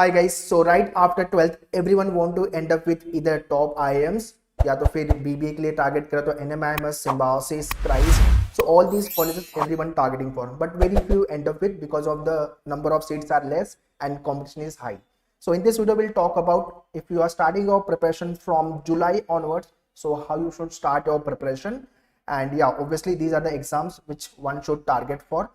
Hi guys, so right after 12th everyone want to end up with either top IIMs या तो फिर BBA के लिए target करा तो NMIMS, Symbiosis, Price. So all these colleges everyone targeting for, but very few end up with because of the number of seats are less and competition is high. So in this video we'll talk about if you are starting your preparation from July onwards, so how you should start your preparation. And yeah, obviously these are the exams which one should target for,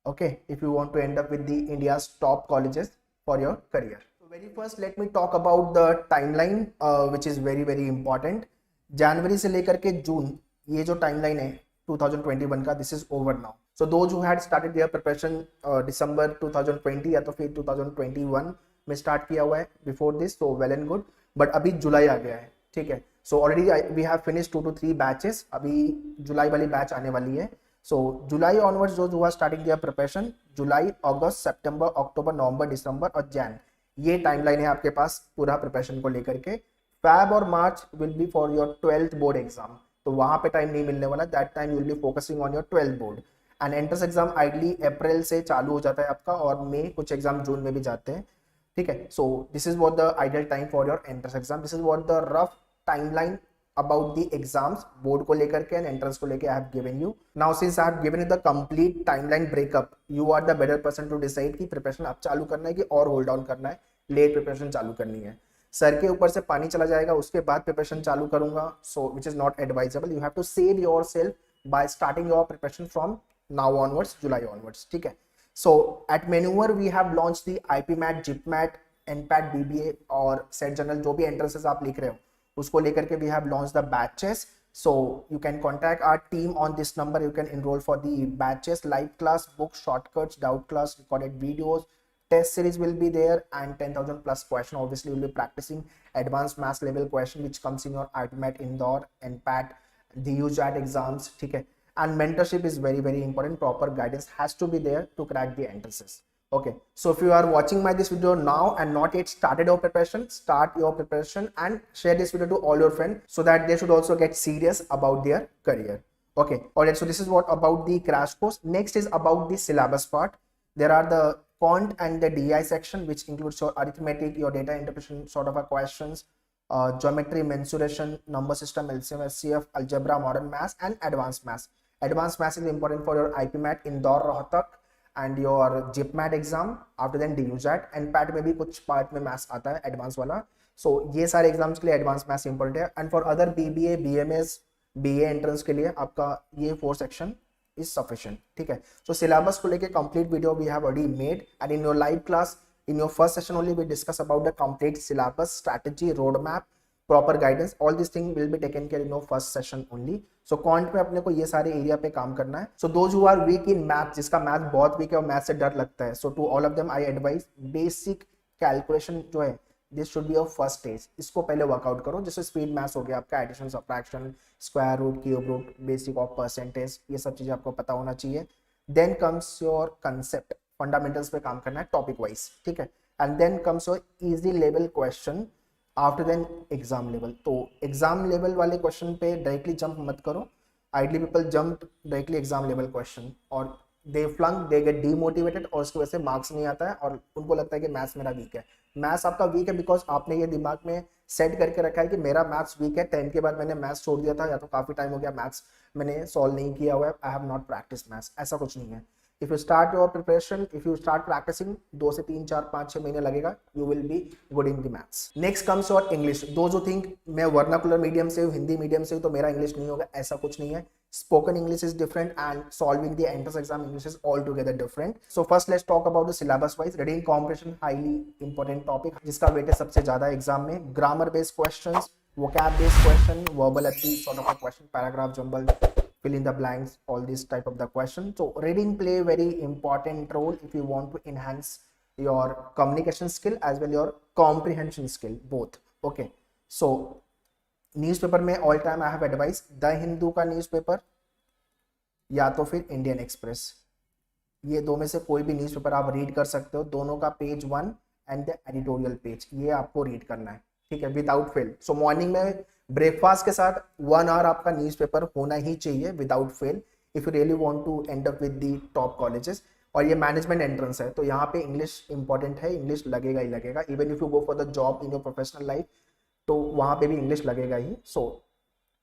okay, if you want to end up with the India's top colleges for your career. So very first let me talk about the timeline, which is very important. जनवरी से लेकर के जून, ये जो timeline है 2021 का, this is over now. So those who had started their preparation December 2020 या तो फिर 2021 में स्टार्ट किया हुआ है before this, so well and good. But अभी जुलाई आ गया है, ठीक है. So already we have finish 2 to 3 batches. अभी जुलाई वाली बैच आने वाली है. So July onwards those who are starting their preparation, July, August, September, October, November, December और Jan, ये टाइमलाइन है आपके पास पूरा प्रिपरेशन को लेकर के. Feb और March will be for your 12th board exam, तो वहां पे टाइम नहीं मिलने वाला. That time you will be focusing on your 12th board. And entrance exam ideally April से चालू हो जाता है आपका, और मई, कुछ एग्जाम जून में भी जाते हैं, ठीक है. So this is what the ideal time for your entrance exam. This is what the rough timeline about the exams, board को लेकर के and entrance को लेके I have given you. Now since I have given you the complete timeline breakup, you are the better person to decide कि preparation अब चालू करना है कि और hold down करना है, late preparation चालू करनी है. सर के ऊपर से पानी चला जाएगा, उसके बाद preparation चालू करूंगा, so which is not advisable. You have to save yourself by starting your preparation from now onwards, July onwards, ठीक है. So at Maneuver we have launched the IPMAT, JIPMAT, NPAT, BBA और set general, जो भी entrances आप लिख रहे हो उसको लेकर के we have launched the batches. So you can contact our team on this number. You can enroll for the batches, live class, books, shortcuts, doubt class, recorded videos, test series will be there, and 10,000 plus question. Obviously you will be practicing advanced maths level question which comes in your IPMAT, Indore, NPAT, the UJAT exams, ठीक है. And mentorship is very important. Proper guidance has to be there to crack the entrances. Okay, so if you are watching this video now and not yet started your preparation, start your preparation and share this video to all your friends so that they should also get serious about their career. Okay, alright, so this is what about the crash course. Next is about the syllabus part. There are the quant and the DI section, which includes your arithmetic, your data interpretation sort of a questions, geometry, mensuration, number system, LCM, SCF, algebra, modern maths and advanced maths. Advanced maths is important for your IPMAT, Indore, Rohtak and your JIPMAT exam. After then DUJAT, NPAT में भी कुछ part में maths आता है advance वाला. सो ये सारे exams के लिए एडवांस मैथ्स इंपॉर्टेंट है. And for other BBA, BMS, BA entrance के लिए आपका ये 4 सेक्शन इज सफिशिएंट, ठीक है. सो सिलेबस को लेके complete video we have already made, and in your live class in your first session only we discuss about the complete syllabus, strategy, roadmap, proper guidance. All these things will be taken care in your first session only. So quant में अपने को ये सारे area पे काम करना है. So those who are weak in math, जिसका मैथ बहुत वीक है और मैथ से डर लगता है, so to all of them I advise basic calculation जो है, this should be your first stage. इसको पहले वर्कआउट करो. जैसे स्पीड मैथ्स हो गया आपका, addition, subtraction, square root, cube root, basic of percentage, ये सब चीजें आपको पता होना चाहिए. Then comes your concept, fundamentals पे काम करना है टॉपिक वाइज, ठीक है. And then comes your easy level question. After then exam level. तो एग्जाम लेवल वाले क्वेश्चन पे डायरेक्टली जंप मत करो. Ideally people jump directly exam level question और दे फ्लंक, दे गेट डीमोटिवेटेड और उसकी वजह से मार्क्स नहीं आता है और उनको लगता है कि मैथ्स मेरा वीक है. मैथ्स आपका वीक है बिकॉज आपने ये दिमाग में सेट करके रखा है कि मेरा मैथ्स वीक है. 10 के बाद मैंने मैथ्स छोड़ दिया था या तो काफी टाइम हो गया मैथ्स मैंने सॉल्व नहीं किया हुआ है, I have not practice maths. ऐसा कुछ नहीं है. If you start your preparation, if you start practicing, 2 से 3, 4, 5, 6 महीने लगेगा, you will be good in the maths. Next comes your English. Those who think मैं वर्नाकुलर मीडियम से हूँ, हिंदी मीडियम से हूँ, तो मेरा इंग्लिश नहीं होगा, ऐसा कुछ नहीं है. Spoken English is different and solving the entrance exam English is altogether different. So first let's talk about the syllabus wise. Reading comprehension highly important topic, जिसका वेट है सबसे ज्यादा एग्जाम में. Grammar based questions, vocab based question, verbal ability sort of a question, paragraph jumble, fill in the blanks, all this type of the question. So reading play very important role if you want to enhance your communication skill as well your comprehension skill both. Okay, so newspaper में all time I have advise the Hindu का newspaper या तो फिर Indian express. ये दो में से कोई भी न्यूज़पेपर आप रीड कर सकते हो. दोनों का page 1 and the editorial page ये आपको रीड करना है, ठीक है, विदाउट फेल. सो मॉर्निंग में ब्रेकफास्ट के साथ 1 आवर आपका न्यूज़पेपर होना ही चाहिए without fail if you really want to end up with the top colleges. और ये मैनेजमेंट एंट्रेंस है, तो यहाँ पे इंग्लिश इंपॉर्टेंट है, इंग्लिश लगेगा ही लगेगा। Even if you go for the job in your professional life तो वहाँ पे भी इंग्लिश लगेगा ही। So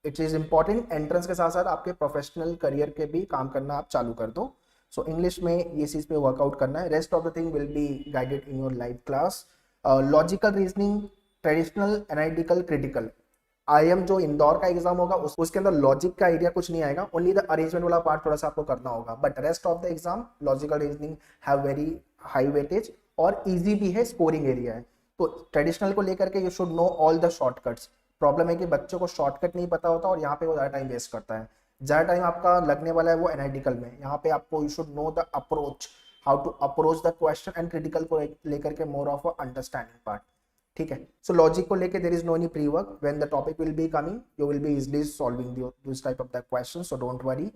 it is important, entrance के साथ साथ आपके प्रोफेशनल करियर के भी काम करना आप चालू कर दो। सो इंग्लिश में ये चीज़ पे वर्कआउट करना है। Rest of the thing will be guided in your life class. Logical reasoning, traditional, analytical, critical, IIM जो इंदौर का एग्जाम होगा उसके अंदर लॉजिक का एरिया कुछ नहीं आएगा, ओनली द अरेंजमेंट वाला पार्ट थोड़ा सा आपको करना होगा, but rest of the exam logical reasoning have very high weightage और इजी भी है, स्कोरिंग एरिया है। तो ट्रेडिशनल को लेकर के you should know all the shortcuts. Problem है कि बच्चों को शॉर्टकट नहीं पता होता और यहाँ पे वो ज़्यादा टाइम वेस्ट करता है। ज़्यादा टाइम आपका लगने वाला है वो एनालिटिकल में, यहाँ पे आपको you should know the approach, how to approach the question, and critical को लेकर के more of a understanding part, ठीक है। सो लॉजिक को लेके there is no any pre work, when the topic will be coming you will be easily solving this type of the question, so don't worry.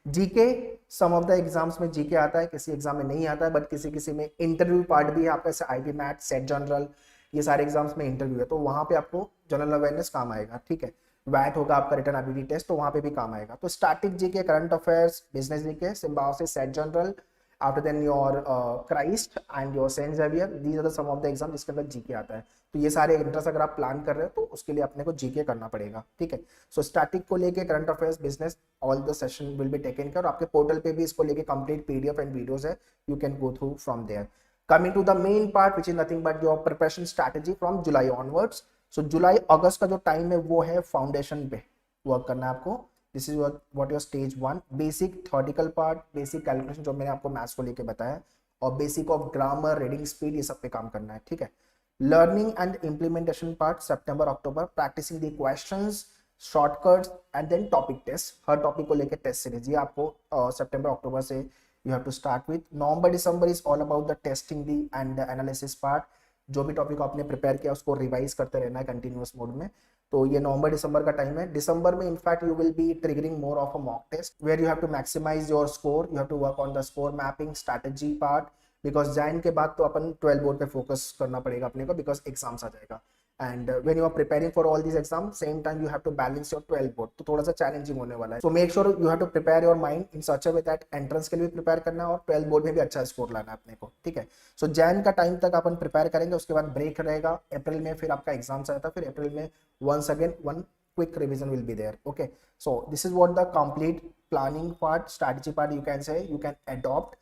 GK, some of the exams में GK आता है, किसी exam में नहीं आता है, but किसी किसी में इंटरव्यू पार्ट भी है आपका, जैसे आईबी मैथ, सेट जनरल, ये सारे एग्जाम्स में इंटरव्यू है, तो वहाँ पे आपको जनरल अवेयरनेस काम आएगा, ठीक है। वैट होगा आपका रिटर्न एबिलिटी टेस्ट, तो वहाँ पे भी काम आएगा। तो static GK, current affairs, business GK, Symbiosis, SET general, after then your Christ and your Saint Xavier, these are the some of the exam जिसके अंदर जीके आता है। तो ये सारे इंटरेस्ट अगर आप प्लान कर रहे हो तो उसके लिए अपने को जीके करना पड़ेगा, ठीक है। सो स्टैटिक को लेके, current affairs, business, all the session will be taken care, और आपके पोर्टल पे भी इसको लेके कंप्लीट पीडीएफ एंड वीडियोस है, you can go through from there. Coming to the main part which is nothing but your preparation strategy from July onwards. So जुलाई अगस्त का जो time है वो है फाउंडेशन पे वर्क करना है आपको। This is what your stage 1, basic theoretical part, basic calculation जो मैंने आपको मैथ्स को लेके बताया, और basic of grammar, reading speed, ये सब पे काम करना है, ठीक है। लर्निंग एंड इम्प्लीमेंटेशन पार्ट सितंबर अक्टूबर, practising the questions, shortcuts and then topic test, हर टॉपिक को लेके टेस्ट सीरीज, ये आपको सितंबर अक्टूबर से you have to start with. November December is all about the testing the and the analysis part. जो भी टॉपिक आपने प्रिपेयर किया उसको रिवाइज करते रहना है कंटिन्यूअस मोड में। तो ये नवंबर दिसंबर का टाइम है। दिसंबर में in fact you will be triggering more of a mock test where you have to maximise your score, you have to work on the score mapping, strategy part, because जैन के बाद तो अपन 12 बोर्ड पे फोकस करना पड़ेगा अपने को, बिकॉज एग्जाम्स आ जाएगा। And when you are preparing for all this exam same time you have to balance your 12 board, तो थोड़ा सा चैलेंजिंग होने वाला है। So make sure you have to prepare your mind in such a way that entrance के लिए भी prepare करना है और 12 बोर्ड में भी अच्छा स्कोर लाना है अपने को, ठीक है। सो जैन का टाइम तक अपन प्रिपेयर करेंगे, उसके बाद ब्रेक रहेगा, अप्रैल में फिर आपका एग्जाम्स आता है, फिर अप्रैल में once again one quick revision will be there. Okay, so this is what the complete planning part, strategy part you can say you can adopt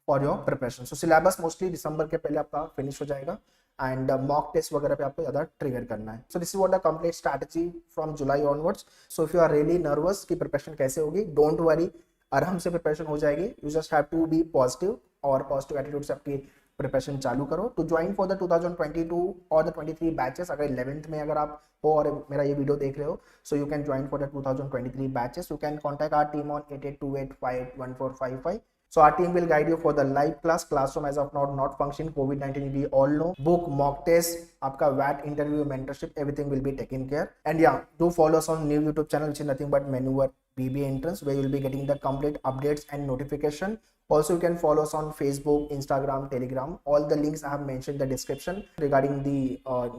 for your preparation. So syllabus mostly दिसंबर के पहले आपका finish हो जाएगा and mock test वगैरह पे आपको ज़्यादा trigger करना है। So this is what the complete strategy from जुलाई onwards. So if you are really nervous कि प्रिपरेशन कैसे होगी, डोंट वरी, आराम से प्रिपरेशन हो जाएगी। You just have to be positive और पॉजिटिव एटीट्यूड से आपकी प्रिपरेशन चालू करो। टू ज्वाइन फॉर द 2022 और द 23 बैचेस, अगर 11th में अगर आप हो और मेरा ये वीडियो देख रहे हो, so you can join for the 2023 batches. You can contact our team on 8828581455. So our team will guide you for the live class. Classroom as of now not function, COVID-19 we all know. Book, mock test, आपका VAT interview, mentorship, everything will be taken care. And yeah, do follow us on new YouTube channel which is nothing but Maneuver BBA Entrance, where you will be getting the complete updates and notification. Also, you can follow us on Facebook, Instagram, Telegram. All the links I have mentioned in the description regarding the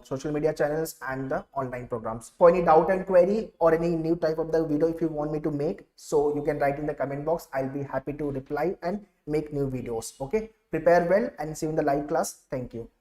social media channels and the online programs. For any doubt and query or any new type of the video if you want me to make, so you can write in the comment box. I'll be happy to reply and make new videos. Okay, prepare well and see you in the live class. Thank you.